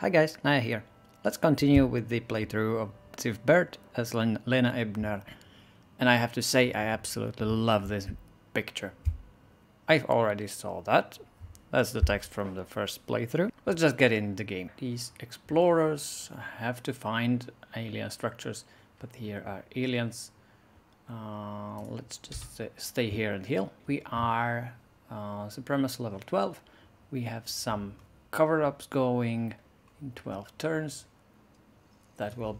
Hi guys, Naya here. Let's continue with the playthrough of Civ BERT as Lena Ebner. And I have to say, I absolutely love this picture. I've already saw that. That's the text from the first playthrough. Let's just get in the game. These explorers have to find alien structures, but here are aliens. Let's just stay here and heal. We are Supremacy level 12. We have some cover-ups going in 12 turns. That will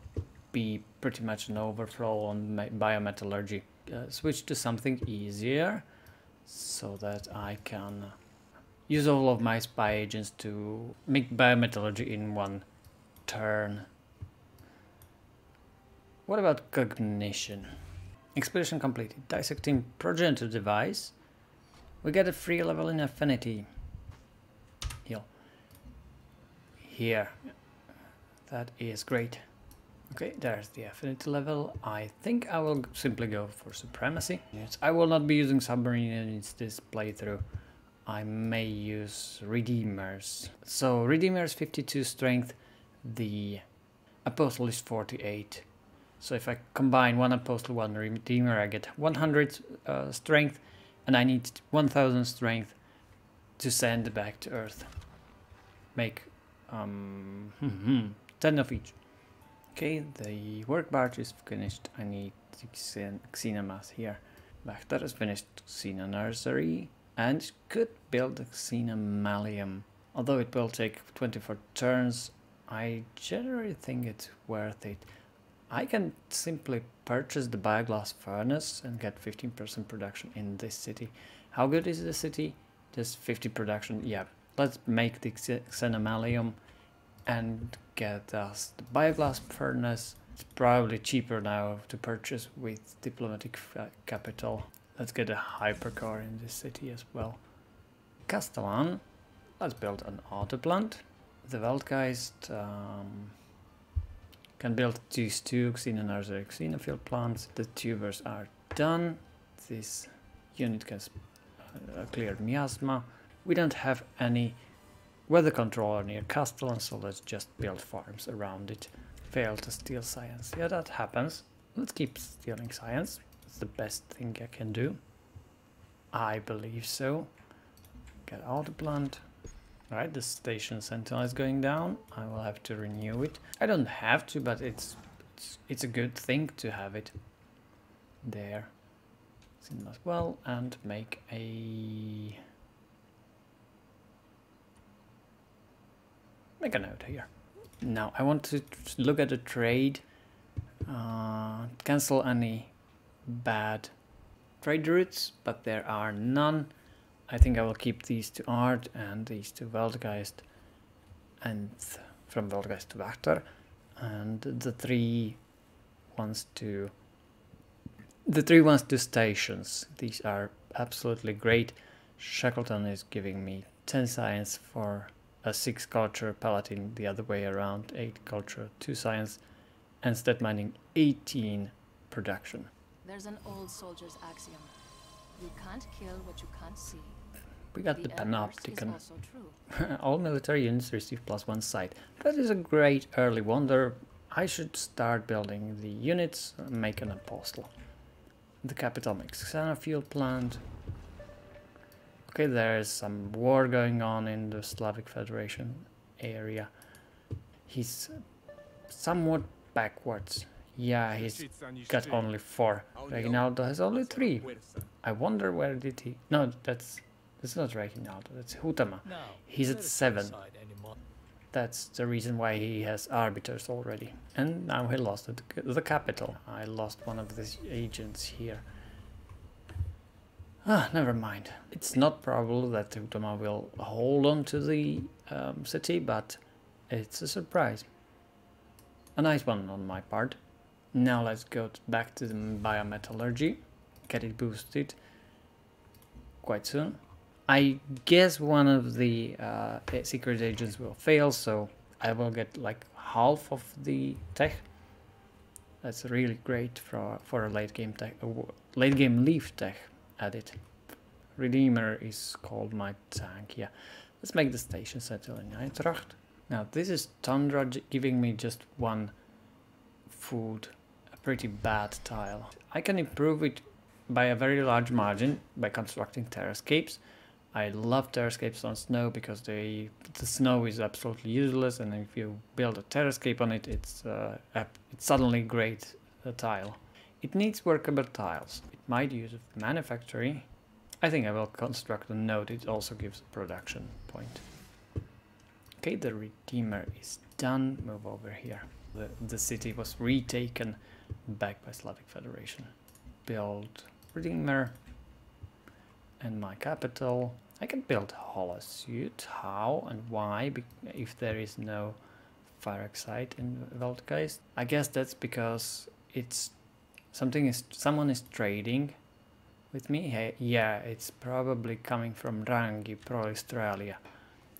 be pretty much an overflow on biometallurgy. Switch to something easier so that I can use all of my spy agents to make biometallurgy in one turn. What about cognition? Expedition completed. Dissecting progenitor device. We get a free level in affinity. Heal. Here. That is great. Okay, there's the affinity level. I think I will simply go for supremacy. Yes, I will not be using submarine units this playthrough. I may use redeemers. So redeemers 52 strength. The apostle is 48. So if I combine one apostle, one redeemer, I get 100 strength, and I need 1000 strength to send back to Earth. Make 10 of each. Okay, the work barge is finished. I need xenomass here. Bacter is finished. Xeno nursery, and could build a xenomalleum. Although it will take 24 turns, I generally think it's worth it. I can simply purchase the bioglass furnace and get 15% production in this city. How good is the city? Just 50 production. Yeah, let's make the xenomalleum and get us the bioglass furnace. It's probably cheaper now to purchase with diplomatic capital. Let's get a hypercar in this city as well. Castellan. Let's build an auto plant. The Weltgeist can build these two xenonursery xenofield plants. The tubers are done. This unit can clear miasma. We don't have any weather controller near Castellan, so let's just build farms around it. Fail to steal science. Yeah, that happens. Let's keep stealing science. It's the best thing I can do. I believe so. Get auto plant. Alright, the station sentinel is going down. I will have to renew it. I don't have to, but it's a good thing to have it there. As well, and make a note here. Now I want to look at the trade. Cancel any bad trade routes, but there are none. I think I will keep these to art and these to Weltgeist, and from Weltgeist to Wachter, and the three ones to stations. These are absolutely great. Shackleton is giving me 10 science for a 6 culture, Paladin the other way around, 8 culture, 2 science, and stat mining 18 production. There's an old soldier's axiom. You can't kill what you can't see. We got the Panopticon. All military units receive +1 sight. That is a great early wonder. I should start building the units, make an apostle. The capital makes xenofuel plant. Okay, there is some war going on in the Slavic Federation area. He's somewhat backwards. Yeah, he's got only 4. Reginaldo has only 3. I wonder where did he... No, that's not Reginaldo, that's Hutama. He's at 7. That's the reason why he has arbiters already. And now he lost the capital. I lost one of these agents here. Ah, never mind. It's not probable that Hutama will hold on to the city, but it's a surprise. A nice one on my part. Now let's go back to the biometallurgy. Get it boosted quite soon. I guess one of the secret agents will fail, so I will get like half of the tech. That's really great for a late game tech, late game leaf tech added. Redeemer is called my tank. Yeah, let's make the station settle in Eintracht. Now this is Tundra giving me just one food, a pretty bad tile. I can improve it by a very large margin by constructing terrascapes. I love terrascapes on snow because the snow is absolutely useless, and if you build a terrascape on it, it's suddenly great tile. It needs workable tiles. It might use manufacturing. I think I will construct a node. It also gives a production point. Okay, the Redeemer is done. Move over here. The city was retaken back by Slavic Federation. Build Redeemer and my capital. I can build Holosuit. How and why? If there is no fire exite in Weltgeist. I guess that's because it's someone is trading with me. Hey, yeah, it's probably coming from Rangi, Pro Australia.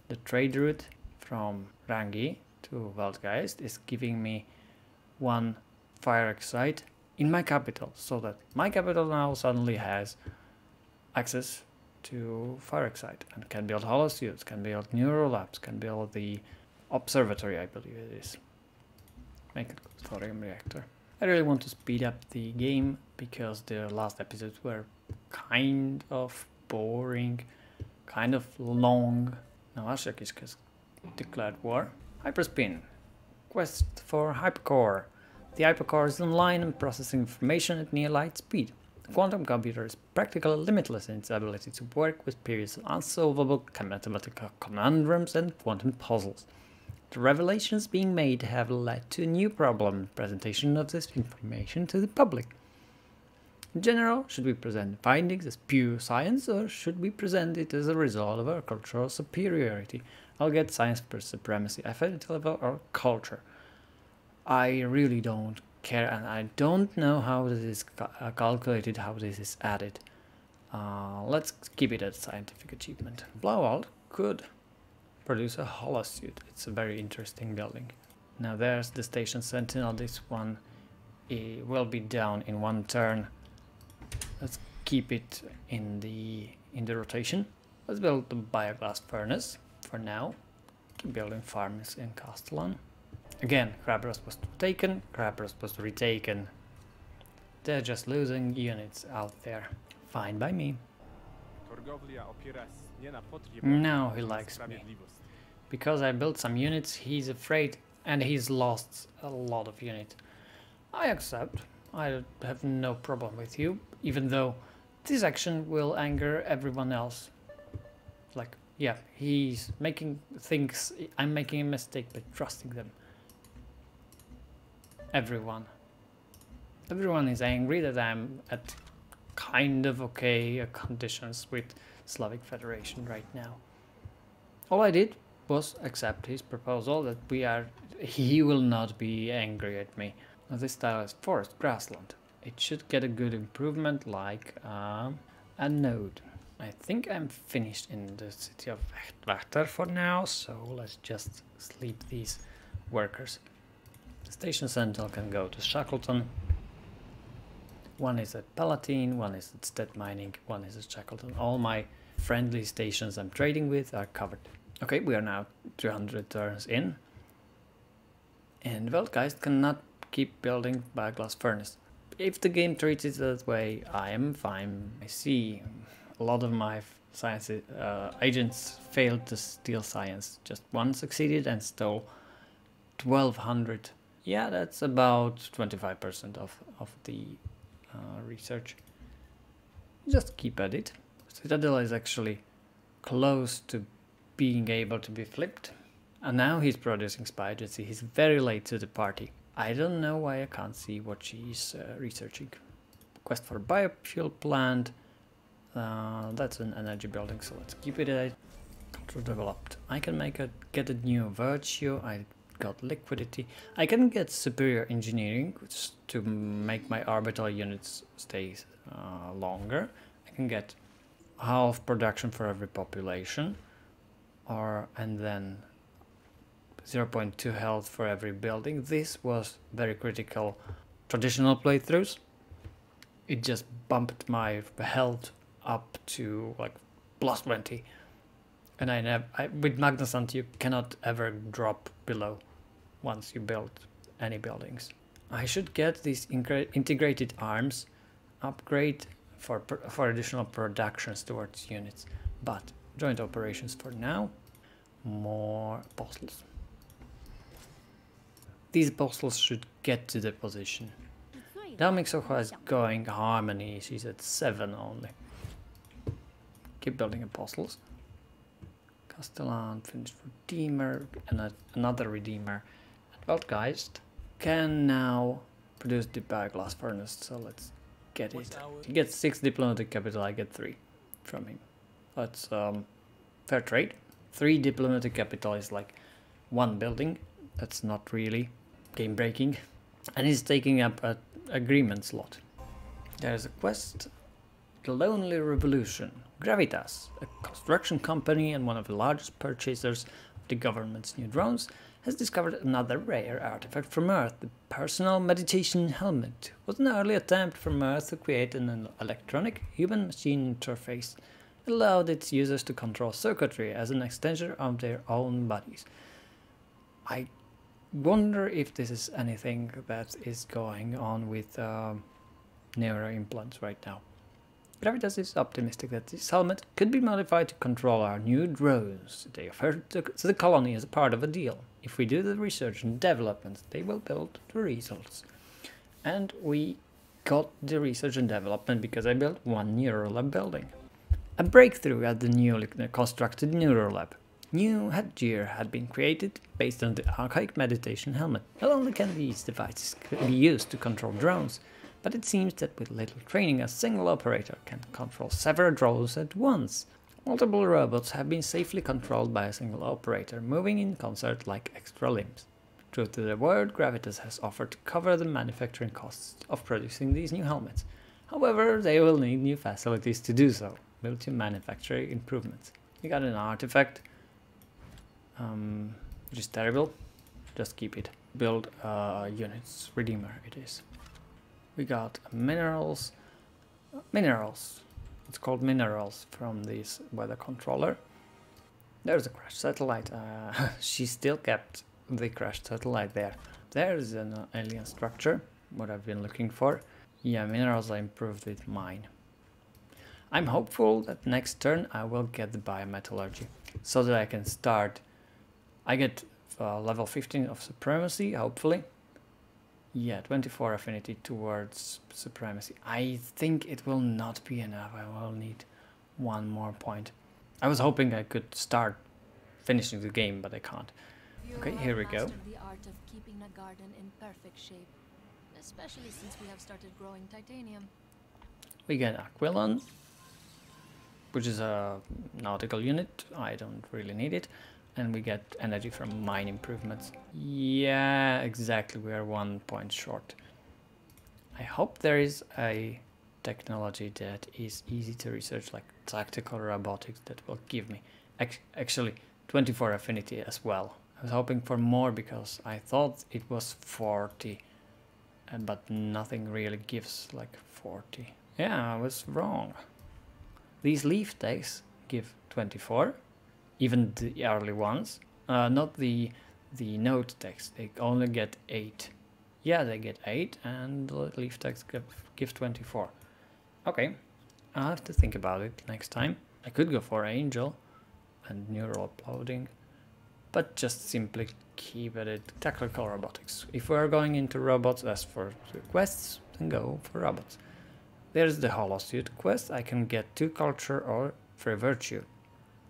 The trade route from Rangi to Weltgeist is giving me one fire excite in my capital, so that my capital now suddenly has access to fire excite and can build holosuits, can build neural labs, can build the observatory, I believe it is. Make a thorium reactor. I really want to speed up the game because the last episodes were kind of boring, kind of long. Now Ashok is declared war. Hyperspin. Quest for Hypercore. The Hypercore is online and processing information at near light speed. The quantum computer is practically limitless in its ability to work with periods of unsolvable mathematical conundrums and quantum puzzles. The revelations being made have led to a new problem: presentation of this information to the public. In general, should we present findings as pure science, or should we present it as a result of our cultural superiority? I'll get science per supremacy, affinity level, or culture. I really don't care, and I don't know how this is calculated, how this is added. Let's keep it as scientific achievement. Blowout could produce a holosuit. It's a very interesting building. Now there's the station sentinel. This one will be down in one turn. Let's keep it in the rotation. Let's build the bioglass furnace for now. Keep building farms in Castellan. Again, Krabros was taken, Krabros was retaken. They're just losing units out there. Fine by me. Now he likes me. Because I built some units, he's afraid, and he's lost a lot of units. I accept. I have no problem with you, even though this action will anger everyone else. Like, yeah, he's making things, I'm making a mistake by trusting them. Everyone is angry that I'm at kind of okay conditions with Slavic Federation right now. All I did was accept his proposal that he will not be angry at me. Now this tile is forest grassland. It should get a good improvement like a node. I think I'm finished in the city of Wachter for now, so let's just sleep these workers. The station sentinel can go to Shackleton. One is at Palatine, one is at Stead Mining, one is at Shackleton. All my friendly stations I'm trading with are covered. Okay, we are now 200 turns in. And Weltgeist cannot keep building bioglass furnace. If the game treats it that way, I am fine. I see a lot of my science agents failed to steal science. Just one succeeded and stole 1200. Yeah, that's about 25% of the research. Just keep at it. Citadel is actually close to being able to be flipped. And now he's producing spy agency. He's very late to the party. I don't know why I can't see what she's researching. Quest for biofuel plant. That's an energy building, so let's keep it at culture developed. I can get a new virtue. I got liquidity. I can get superior engineering to make my orbital units stay longer. I can get half production for every population, and then 0.2 health for every building. This was very critical traditional playthroughs. It just bumped my health up to like +20. And with Magnusant you cannot ever drop below once you build any buildings. I should get these integrated arms upgrade for additional productions towards units, but joint operations for now. More apostles. These apostles should get to the position. Dalmixocha is going harmony, she's at 7 only. Keep building apostles. Castellan, finished Redeemer, and another Redeemer. Weltgeist can now produce the Bioglass Furnace, so let's get it. He gets 6 diplomatic capital, I get 3 from him. That's fair trade. 3 diplomatic capital is like 1 building. That's not really game breaking. And he's taking up an agreement slot. There's a quest. The Lonely Revolution. Gravitas, a construction company and one of the largest purchasers of the government's new drones, has discovered another rare artifact from Earth. The Personal Meditation Helmet was an early attempt from Earth to create an electronic human-machine interface that allowed its users to control circuitry as an extension of their own bodies. I wonder if this is anything that is going on with neuro implants right now. Gravitas is optimistic that this helmet could be modified to control our new drones. They offered to the colony as a part of a deal. If we do the research and development, they will build the results. And we got the research and development because I built 1 Neurolab building. A breakthrough at the newly constructed Neurolab. New headgear had been created based on the archaic meditation helmet. Not only can these devices be used to control drones, but it seems that with little training a single operator can control several drones at once. Multiple robots have been safely controlled by a single operator, moving in concert like extra limbs. True to their word, Gravitas has offered to cover the manufacturing costs of producing these new helmets. However, they will need new facilities to do so, built to manufacturing improvements. We got an artifact, which is terrible. Just keep it. Build units. Redeemer it is. We got minerals. It's called minerals from this weather controller. There's a crashed satellite. She still kept the crashed satellite there. There's an alien structure, what I've been looking for. Yeah, minerals I improved with mine. I'm hopeful that next turn I will get the biometallurgy, so that I can start. I get level 15 of supremacy, hopefully. Yeah, 24 affinity towards supremacy. I think it will not be enough. I will need 1 more point. I was hoping I could start finishing the game, but I can't. Okay, here we go. The art of keeping a garden in perfect shape, especially since we have started growing titanium. We get Aquilon, which is a nautical unit. I don't really need it. And we get energy from mine improvements. Yeah, exactly, we are 1 point short. I hope there is a technology that is easy to research, like tactical robotics, that will give me actually 24 affinity as well. I was hoping for more because I thought it was 40, but nothing really gives like 40. Yeah, I was wrong. These leaf decks give 24. Even the early ones, not the note text, they only get 8. Yeah, they get 8, and the leaf text give 24. Okay, I'll have to think about it next time. I could go for Angel and neural uploading, but just simply keep it at tactical robotics. If we're going into robots as for the quests, then go for robots. There's the holosuit quest. I can get 2 culture or 3 virtue.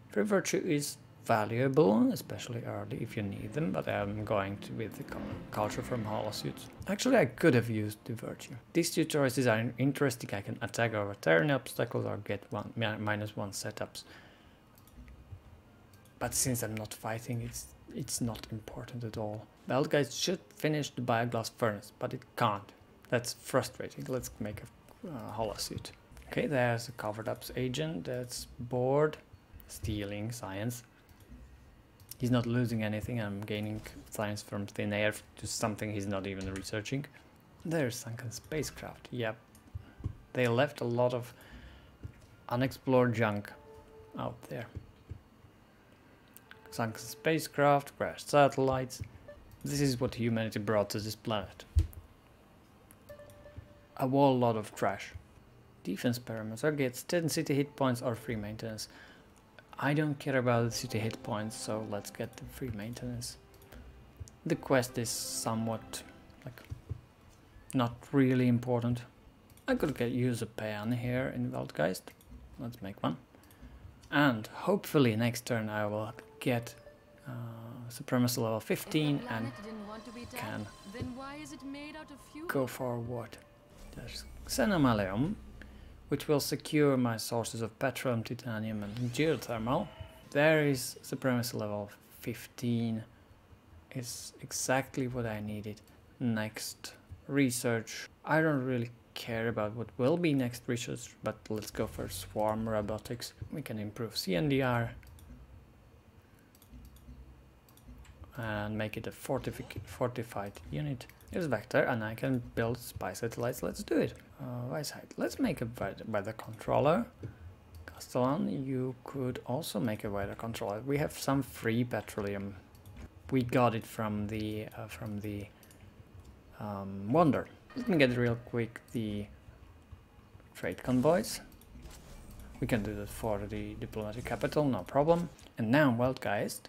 Free virtue is valuable, especially early if you need them, but I'm going to with the culture from holosuits. Actually, I could have used the virtue. These 2 choices are interesting. I can attack over terrain obstacles or get -1 setups. But since I'm not fighting, it's not important at all. Weltgeist should finish the Bioglass Furnace, but it can't. That's frustrating. Let's make a holosuit. Okay, there's a covered up agent that's bored. Stealing science. He's not losing anything. I'm gaining science from thin air to something he's not even researching. There's sunken spacecraft. Yep. They left a lot of unexplored junk out there. Sunk spacecraft, crashed satellites. This is what humanity brought to this planet. A whole lot of trash. Defense parameter gets 10 city hit points or free maintenance. I don't care about the city hit points, so let's get the free maintenance. The quest is somewhat, like, not really important. I could use a peon here in Weltgeist. Let's make one. And hopefully next turn I will get Supremacy level 15 and can go forward. There's Xenomalium, which will secure my sources of petroleum, titanium and geothermal. There is Supremacy level 15. It's exactly what I needed. Next, research. I don't really care about what will be next research, but let's go for swarm robotics. We can improve CNDR and make it a fortified unit. Here's Vector, and I can build spy satellites. Let's do it. Weisheit. Let's make a weather controller. Castellan, you could also make a weather controller. We have some free petroleum. We got it from the Wonder. Let me get real quick the trade convoys. We can do that for the diplomatic capital, no problem. And now Weltgeist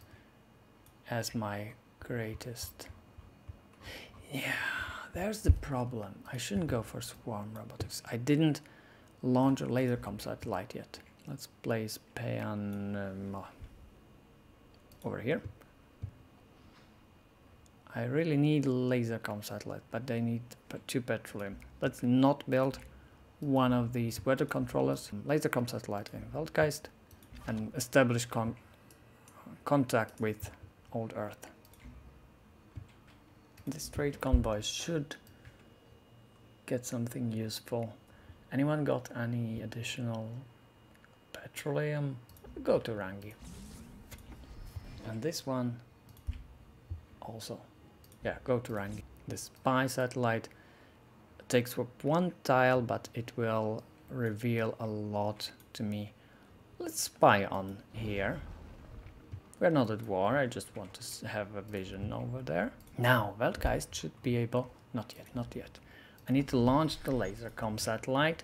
as my greatest. Yeah, there's the problem. I shouldn't go for swarm robotics. I didn't launch a laser comp satellite yet. Let's place peon over here. I really need laser comp satellite, but they need 2 petroleum. Let's not build one of these weather controllers. Laser comp satellite in Weltgeist and establish contact with old Earth. This trade convoy should get something useful. Anyone got any additional petroleum? Go to Rangi. And this one also. Yeah, go to Rangi. The spy satellite takes up 1 tile, but it will reveal a lot to me. Let's spy on here. We're not at war, I just want to have a vision over there. Now, Weltgeist should be able... Not yet, not yet. I need to launch the laser comm satellite.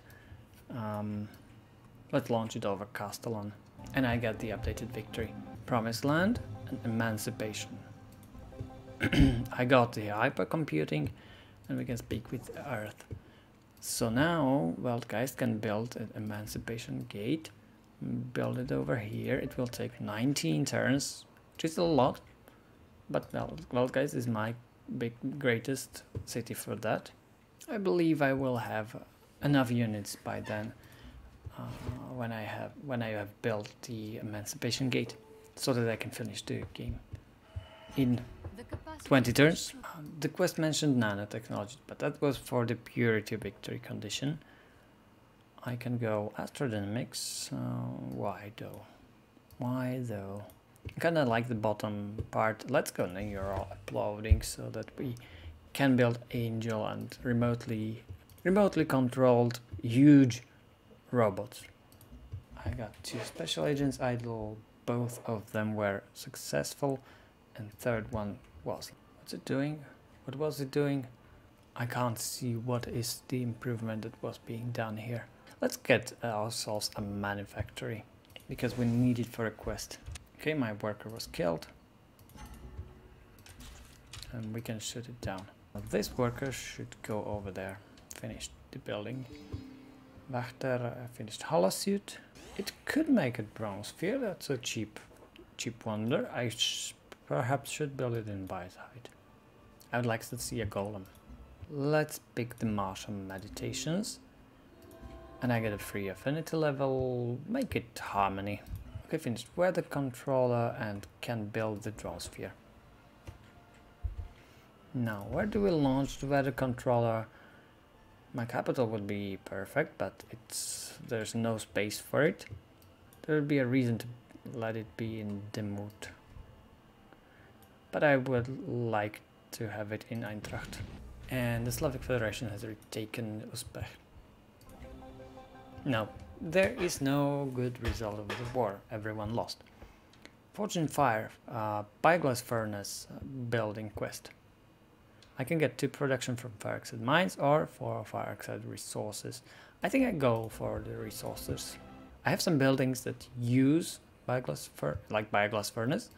Let's launch it over Castellan. And I get the updated victory. Promised Land and Emancipation. I got the hypercomputing and we can speak with Earth. So now Weltgeist can build an Emancipation Gate. Build it over here. It will take 19 turns, which is a lot. But Weltgeist is my greatest city for that. I believe I will have enough units by then when I have built the Emancipation Gate, so that I can finish the game in 20 turns. The quest mentioned nanotechnology, but that was for the purity victory condition. I can go astrodynamics. Why though? Why though? I kind of like the bottom part. Let's go neural uploading so that we can build Angel and remotely controlled huge robots. I got 2 special agents idle. Both of them were successful, and third one was. What's it doing? What was it doing? I can't see what is the improvement that was being done here. Let's get ourselves a manufactory, because we need it for a quest. Okay, my worker was killed. And we can shoot it down. Now, this worker should go over there. Finish the building. Wachter finished holosuit. It could make a bronze sphere. That's a cheap wonder. I perhaps should build it in Weisheit. I would like to see a golem. Let's pick the Martian meditations. And I get a free affinity level. Make it harmony. Okay, finished weather controller and can build the drone sphere. Now, where do we launch the weather controller? My capital would be perfect, but there's no space for it. There would be a reason to let it be in Demut. But I would like to have it in Eintracht. And the Slavic Federation has retaken Uzbek. No, there is no good result of the war. Everyone lost. Fortune Fire, Biogas Furnace building quest. I can get 2 production from fire oxide mines or 4 fire oxide resources. I think I go for the resources. I have some buildings that use biogas furnace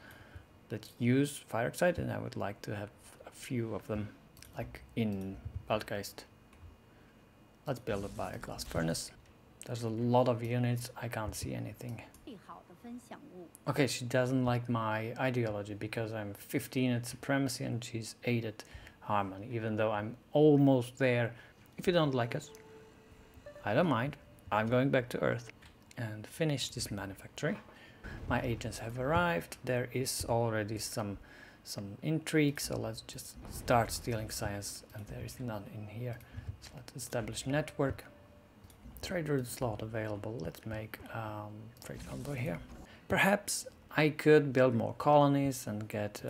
that use fire oxide, and I would like to have a few of them, like in Waldgeist. Let's build a biogas furnace. There's a lot of units, I can't see anything. Okay, she doesn't like my ideology because I'm 15 at Supremacy and she's 8 at Harmony, even though I'm almost there. If you don't like us, I don't mind. I'm going back to Earth and finish this manufactory. My agents have arrived. There is already some intrigue, so let's just start stealing science, and there is none in here. So let's establish network. Trade route slot available. Let's make trade convoy here. Perhaps I could build more colonies and get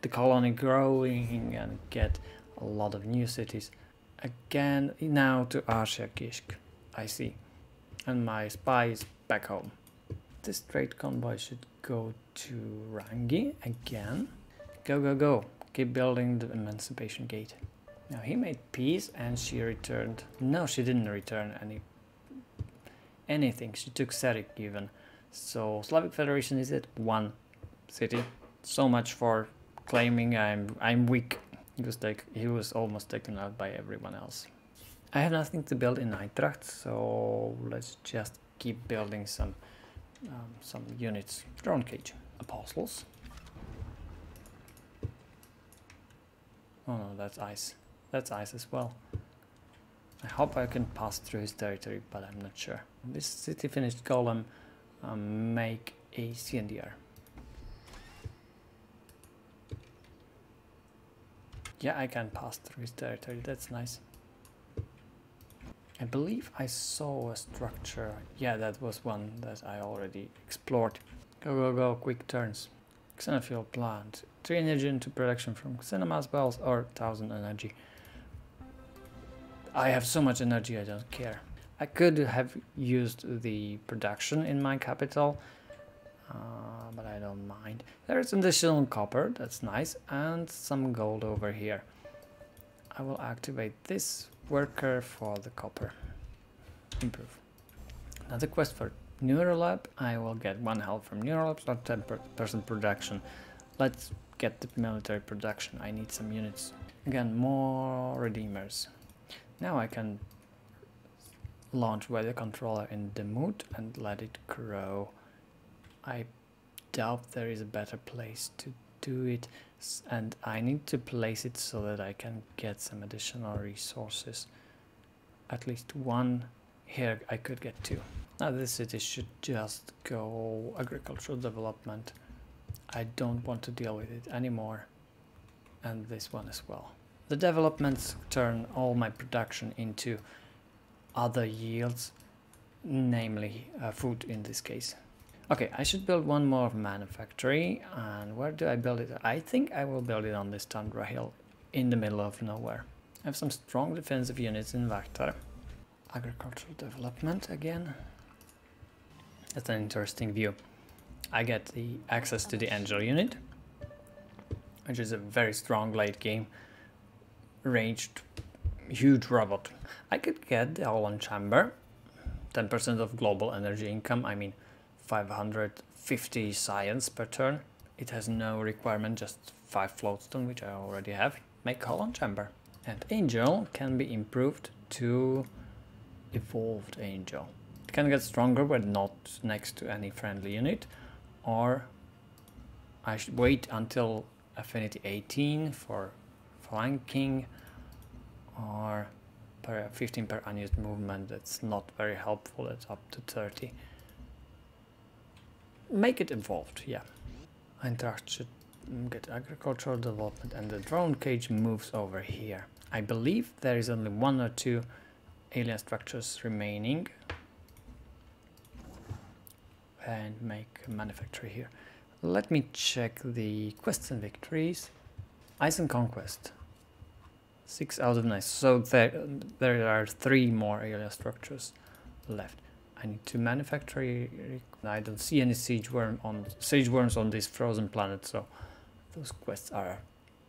the colony growing and get a lot of new cities. Again, now to Arshakisk, I see. And my spy is back home. This trade convoy should go to Rangi again. Go, go, go. Keep building the Emancipation Gate. Now he made peace and she returned. No, she didn't return anything. She took Serik even. So Slavic Federation is at 1 city. So much for claiming I'm weak. He was almost taken out by everyone else. I have nothing to build in Eintracht, so let's just keep building some units. Drone cage. Apostles. Oh no, that's ice. That's ice as well. I hope I can pass through his territory, but I'm not sure. This city finished golem make a CNDR. Yeah, I can pass through his territory. That's nice. I believe I saw a structure. Yeah, that was one that I already explored. Go, go, go, quick turns. Xenofuel plant. 3 energy into production from Xenomass bells or 1000 energy. I have so much energy, I don't care. I could have used the production in my capital, but I don't mind. There's additional copper, that's nice, and some gold over here. I will activate this worker for the copper. Improve. Another quest for Neurolab. I will get 1 health from Neurolabs, not 10% production. Let's get the military production. I need some units. Again, more Redeemers. Now I can launch weather controller in the mood and let it grow. I doubt there is a better place to do it, and I need to place it so that I can get some additional resources. At least 1 here I could get 2. Now this city should just go agricultural development. I don't want to deal with it anymore, and this one as well. The developments turn all my production into other yields, namely food in this case. Okay, I should build 1 more manufactory, and where do I build it? I think I will build it on this tundra hill in the middle of nowhere. I have some strong defensive units in Vaktar. Agricultural development again. That's an interesting view. I get the access to the Angel unit, which is a very strong late game ranged huge robot. I could get the Holland Chamber, 10% of global energy income, I mean 550 science per turn. It has no requirement, just 5 floatstone, which I already have. Make Holland Chamber. And Angel can be improved to Evolved Angel. It can get stronger but not next to any friendly unit, or I should wait until Affinity 18 for flanking, or 15 per unused movement. That's not very helpful, it's up to 30. Make it evolved, yeah. Eintracht should get agricultural development, and the drone cage moves over here. I believe there is only 1 or 2 alien structures remaining. And make a manufactory here. Let me check the quests and victories. Ice and Conquest. 6 out of 9. So there are 3 more alien structures left. I need to manufacture. I don't see any siege worms on this frozen planet, so those quests are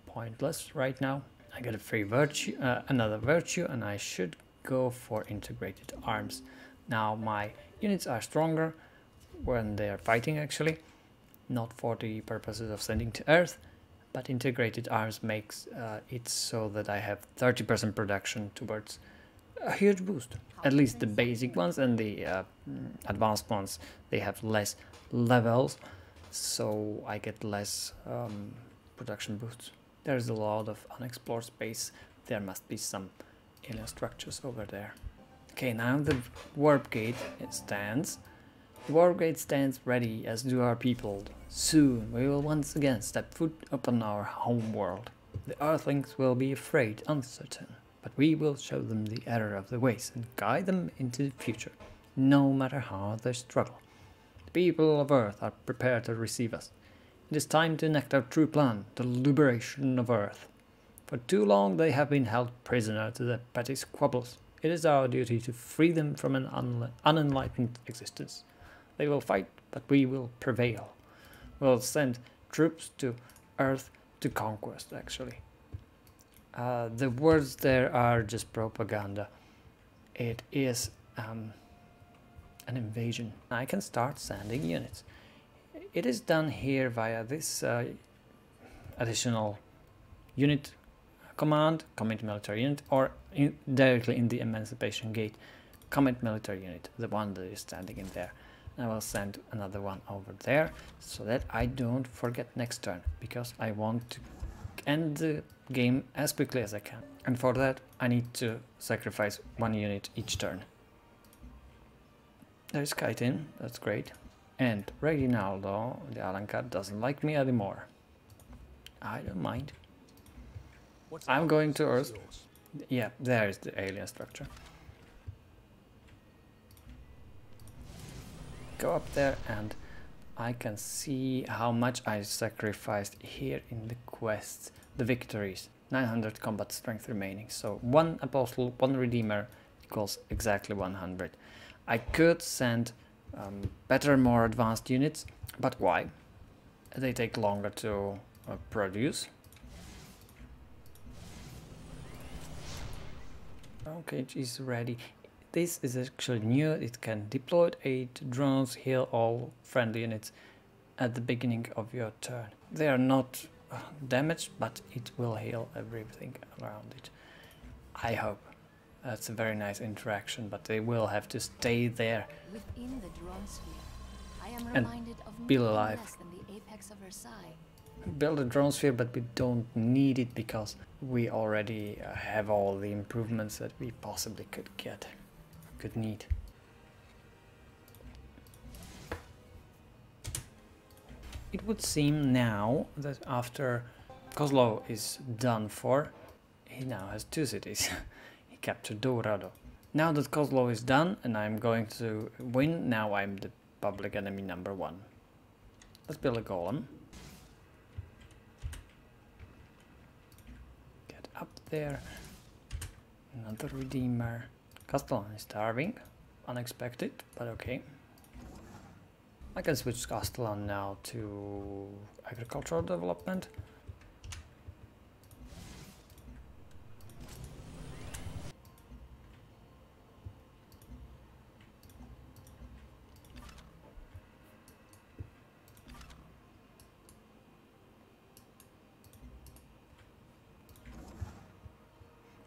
pointless right now. I got a free virtue, another virtue, and I should go for integrated arms. Now my units are stronger when they are fighting, actually, not for the purposes of sending to Earth, but integrated arms makes it so that I have 30% production towards a huge boost. At least the basic ones, and the advanced ones, they have less levels, so I get less production boosts. There's a lot of unexplored space. There must be some alien structures over there. Okay, now the warp gate stands. The warp gate stands ready, as do our people. Soon we will once again step foot upon our home world. The Earthlings will be afraid, uncertain, but we will show them the error of the ways and guide them into the future, no matter how they struggle. The people of Earth are prepared to receive us. It is time to enact our true plan, the liberation of Earth. For too long they have been held prisoner to their petty squabbles. It is our duty to free them from an unenlightened existence. They will fight, but we will prevail. We'll send troops to Earth to conquest, actually. The words there are just propaganda. It is an invasion. I can start sending units. It is done here via this additional unit command, commit military unit, or directly in the emancipation gate, commit military unit, the one that is standing in there. I will send another one over there so that I don't forget next turn, because I want to end the game as quickly as I can. And for that I need to sacrifice one unit each turn. There's Kaitin, that's great. And Reginaldo, the Alanka, doesn't like me anymore. I don't mind. I'm going to Earth. Yeah, there's the alien structure. Go up there and I can see how much I sacrificed here in the quests, the victories. 900 combat strength remaining, so 1 apostle, 1 redeemer equals exactly 100. I could send better, more advanced units, but why? They take longer to produce. Okay, it is ready. This is actually new. It can deploy 8 drones, heal all friendly units at the beginning of your turn. They are not damaged, but it will heal everything around it. I hope. That's a very nice interaction, but they will have to stay there Within the drone sphere, I am and reminded of be nothing alive. less than the apex of Versailles. Build a drone sphere, but we don't need it because we already have all the improvements that we possibly could need. It would seem now that after Kozlo is done for, he now has 2 cities. He captured Dorado. Now that Kozlo is done and I'm going to win, now I'm the public enemy number 1. Let's build a golem. Get up there. Another redeemer. Castellan is starving. Unexpected, but okay. I can switch Castellan now to agricultural development.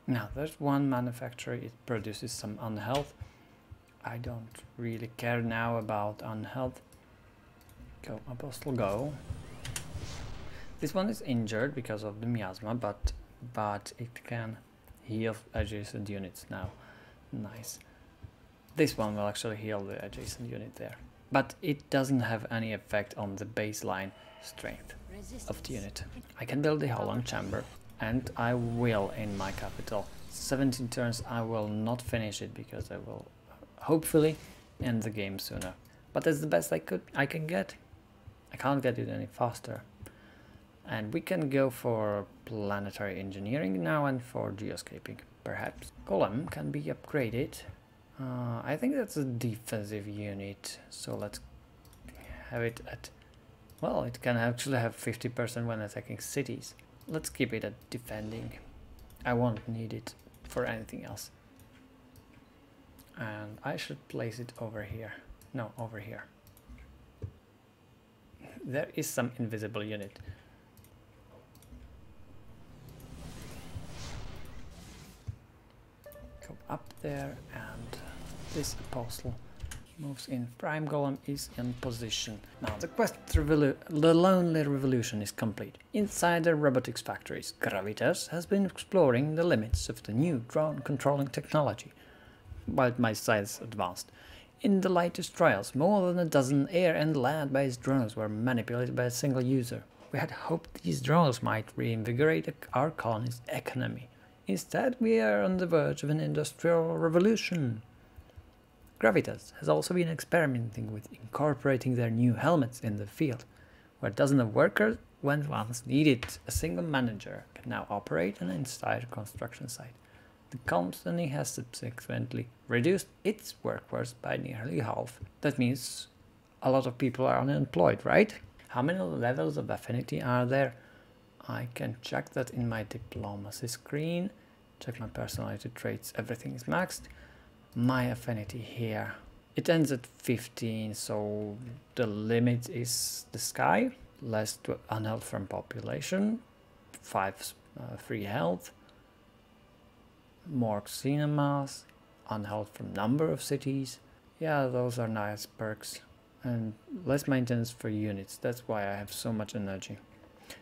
Now there's one manufacturer, it produces some unhealth. I don't really care now about unhealth. Go, Apostle, go. This one is injured because of the miasma, but it can heal adjacent units now. Nice. This one will actually heal the adjacent unit there. But it doesn't have any effect on the baseline strength of the unit. I can build the Holland chamber. And I will in my capital. 17 turns I will not finish it because I will hopefully end the game sooner. But that's the best I can get. I can't get it any faster. And we can go for planetary engineering now and for geoscaping, perhaps. Golem can be upgraded. I think that's a defensive unit, so let's have it at, well, it can actually have 50% when attacking cities. Let's keep it at defending. I won't need it for anything else. And I should place it over here. No, over here. There is some invisible unit. Go up there, and this apostle moves in. Prime Golem is in position. Now the the Lonely Revolution is complete. Inside the robotics factories, Gravitas has been exploring the limits of the new drone controlling technology. While my science advanced. In the latest trials, more than a dozen air and land-based drones were manipulated by a single user. We had hoped these drones might reinvigorate our colony's economy. Instead, we are on the verge of an industrial revolution. Gravitas has also been experimenting with incorporating their new helmets in the field, where dozens of workers, when once needed, a single manager can now operate an entire construction site. The company has subsequently reduced its workforce by nearly half. That means a lot of people are unemployed, right? How many levels of affinity are there? I can check that in my diplomacy screen. Check my personality traits, everything is maxed. My affinity here. It ends at 15, so the limit is the sky. Less to unhealth from population. 5 free health. More cinemas, unhealth from number of cities. Yeah, those are nice perks. And less maintenance for units, that's why I have so much energy.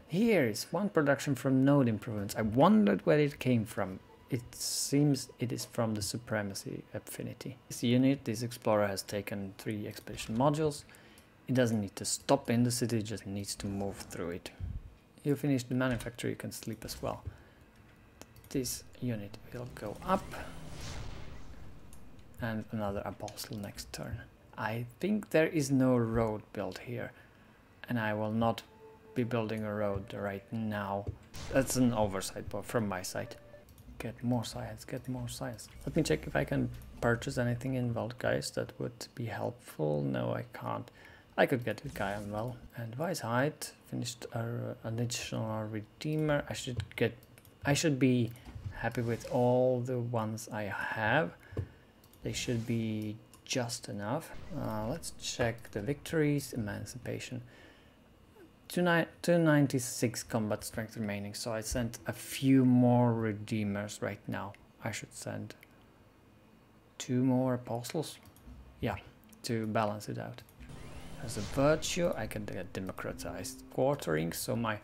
Here is one production from node improvements. I wondered where it came from. It seems it is from the Supremacy Affinity. This unit, this explorer has taken 3 expedition modules. It doesn't need to stop in the city, it just needs to move through it. You finish the manufacture, you can sleep as well. This unit will go up, and another apostle next turn. I think there is no road built here, and I will not be building a road right now. That's an oversight from my side. Get more science, get more science. Let me check if I can purchase anything in Waldgeist that would be helpful. No, I can't. I could get a guy on well. And Weisheit, finished an additional Redeemer. I should be happy with all the ones I have. They should be just enough. Let's check the victories. Emancipation. 296 combat strength remaining, so I sent a few more redeemers right now. I should send 2 more apostles. Yeah, to balance it out. As a virtue, I can get democratized quartering, so my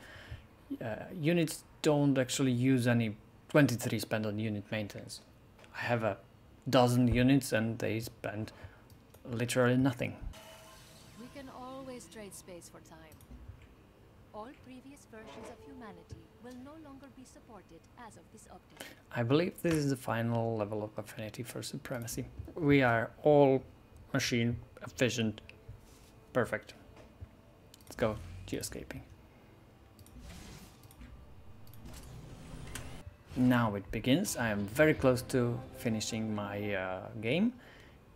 units don't actually use any 23 spent on unit maintenance. I have a dozen units and they spend literally nothing. We can always trade space for time. All previous versions of humanity will no longer be supported as of this update. I believe this is the final level of affinity for supremacy. We are all machine efficient. Perfect. Let's go geoscaping. Now it begins. I am very close to finishing my game,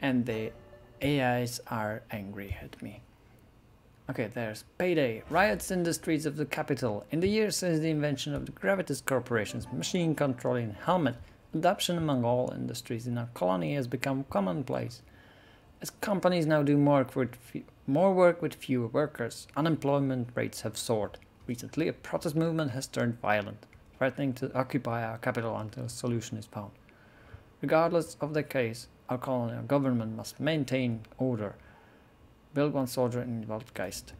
and the AIs are angry at me. Okay, there's payday. Riots in the streets of the capital. In the years since the invention of the Gravitas Corporation's machine controlling helmet, adoption among all industries in our colony has become commonplace. As companies now do more work with fewer workers, unemployment rates have soared. Recently, a protest movement has turned violent, threatening to occupy our capital until a solution is found. Regardless of the case, our colonial government must maintain order. Build 1 soldier in Waldgeist.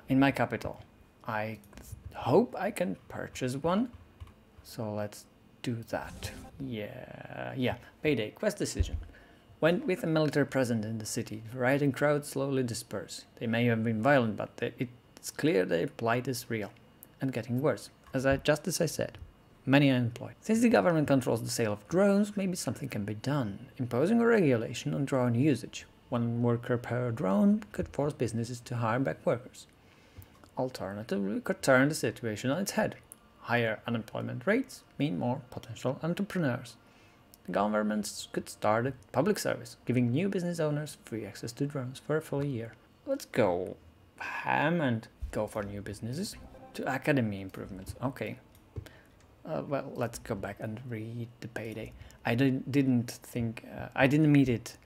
In my capital. I hope I can purchase one. So let's do that. Yeah. Payday. Quest decision. When with a military presence in the city, the rioting crowds slowly disperse. They may have been violent, but it's clear their plight is real and getting worse. Just as I said, many are unemployed. Since the government controls the sale of drones, maybe something can be done. Imposing a regulation on drone usage. 1 worker per drone could force businesses to hire back workers. Alternatively, we could turn the situation on its head. Higher unemployment rates mean more potential entrepreneurs. the governments could start a public service, giving new business owners free access to drones for a full year. Let's go ham and go for new businesses. To academy improvements. Okay. Well, let's go back and read the payday. I didn't meet it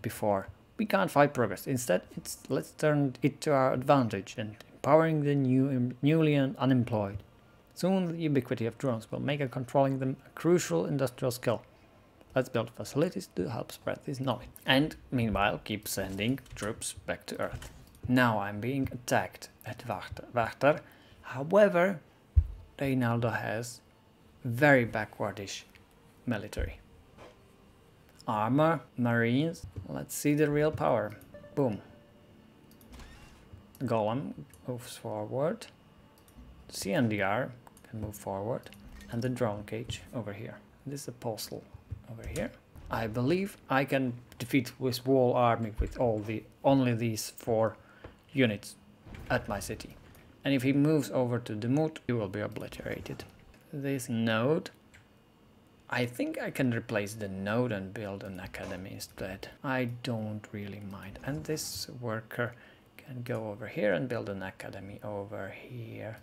before. We can't fight progress. Instead, let's turn it to our advantage and empowering the newly unemployed. Soon, the ubiquity of drones will make controlling them a crucial industrial skill. Let's build facilities to help spread this knowledge. And meanwhile, keep sending troops back to Earth. Now I'm being attacked at Wachter. However, Reynaldo has very backwardish military. Armor, marines, let's see the real power. Boom. Golem moves forward. CNDR can move forward. And the drone cage over here. This is a postal over here. I believe I can defeat this wall army with only these 4 units at my city. And if he moves over to Demut, he will be obliterated. This node, I think I can replace the node and build an academy instead. I don't really mind. And this worker can go over here and build an academy over here.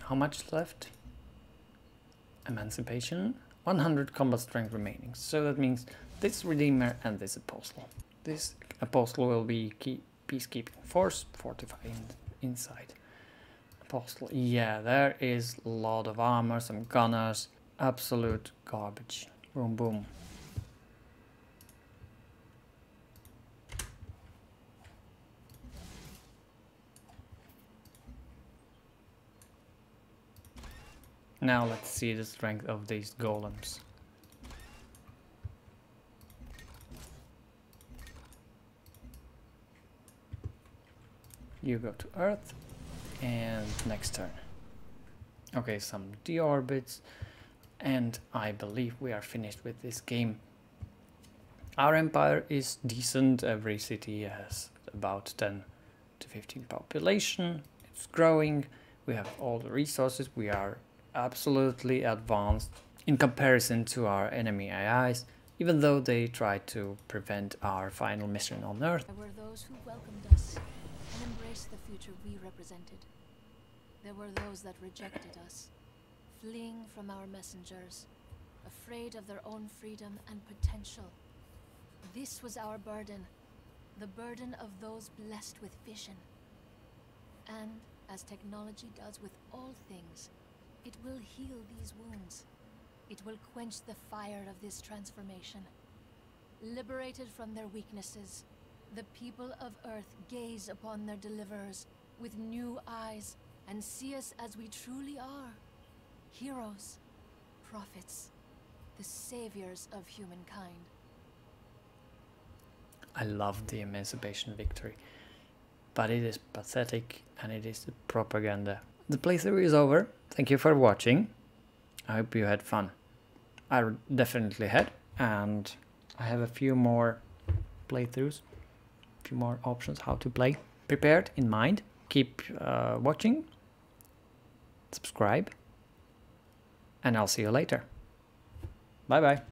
How much left? Emancipation. 100 combat strength remaining. So that means this Redeemer and this Apostle. This Apostle will be peacekeeping force, fortifying inside. Apostle, yeah, there is a lot of armor, some gunners, absolute garbage. Boom, boom. Now let's see the strength of these golems. You go to Earth, and next turn. Okay, some deorbits, and I believe we are finished with this game. Our empire is decent. Every city has about 10 to 15 population. It's growing. We have all the resources. We are absolutely advanced in comparison to our enemy AIs, even though they try to prevent our final mission on Earth. There were those who welcomed us and embraced the future we represented. There were those that rejected us, fleeing from our messengers, afraid of their own freedom and potential. This was our burden, the burden of those blessed with vision. And, as technology does with all things, it will heal these wounds. It will quench the fire of this transformation. Liberated from their weaknesses, the people of Earth gaze upon their deliverers with new eyes and see us as we truly are. Heroes, prophets, the saviors of humankind. I love the Emancipation Victory, but it is pathetic and it is propaganda. The playthrough is over. Thank you for watching. I hope you had fun. I definitely had, and I have a few more playthroughs, a few more options how to play prepared in mind. Keep watching, subscribe, and I'll see you later. Bye bye.